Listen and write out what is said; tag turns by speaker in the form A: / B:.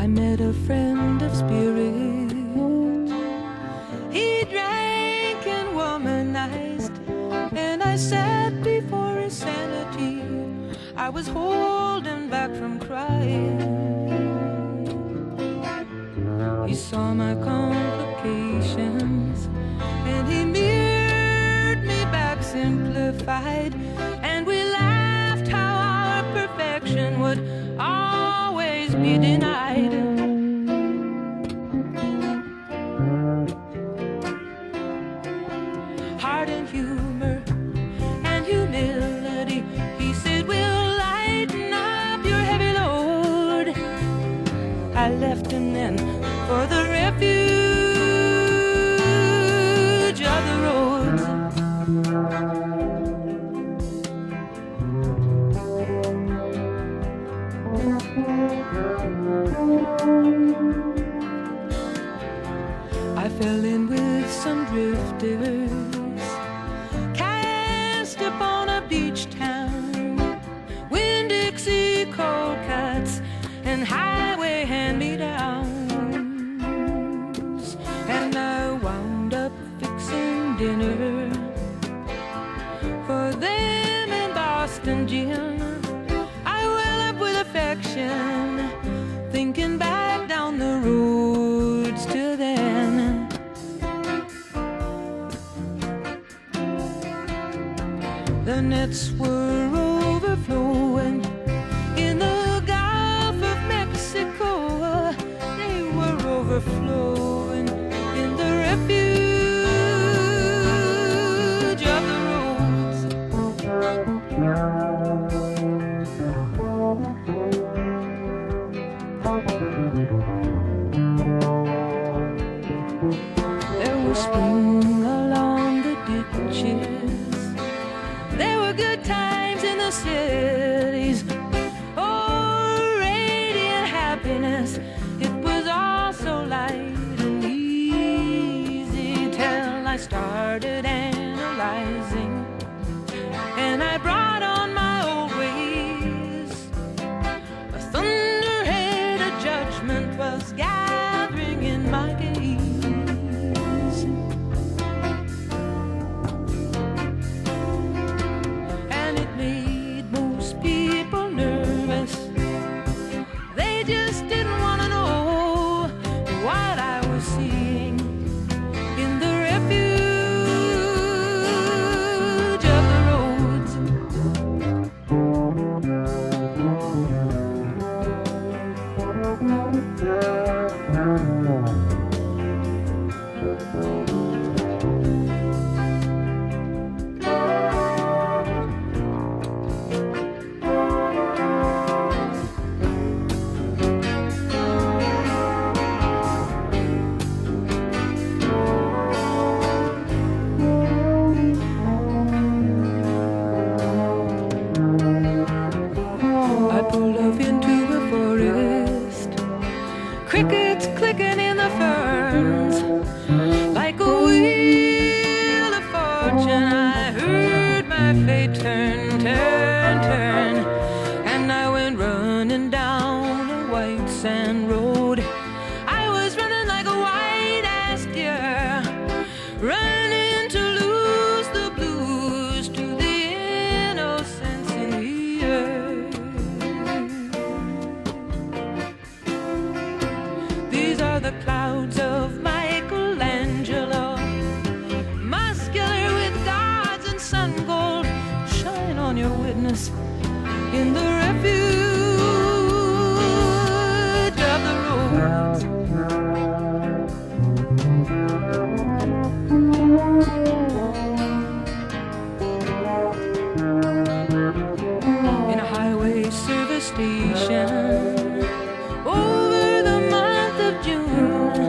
A: I met a friend of spirit. He drank and womanized, and I sat before his sanity. I was holding back from crying. He saw my complications, and he mirrored me back simplified, and we laughed how our perfection would always be denied. Heart and humor and humility, he said, will lighten up your heavy load. I left him then for the refuge of the roads. I fell in with some drifters, cast upon a beach town, Winn-Dixie cold cuts and highway hand-me-downs. And I wound up fixing dinner for them in Boston Gym. I well up with affection, thinking back down the roads to then. The nets were overflowing in the Gulf of Mexico. They were overflowing in the refuge of the roads. There was spring along the ditches. There were good times in the cities. Oh, radiant happiness. It was all so light and easy till I started analyzing, and I brought on my old ways. A thunderhead of judgment was gathering in my gaze. And it made most people nervous. They just didn't want to know what I was seeing in the refuge of the roads. I pulled off into a forest, crickets clicking in the ferns. Like a wheel of fortune, I heard my fate turn, turn, turn, and I went running down a white sand road. I was running like a white-ass deer, running to lose the blues to the innocence in the earth. These are the clouds of Michelangelo, muscular with gods and sun gold. Shine on your witness in the refuge of the roads. In a highway service station over the month of June,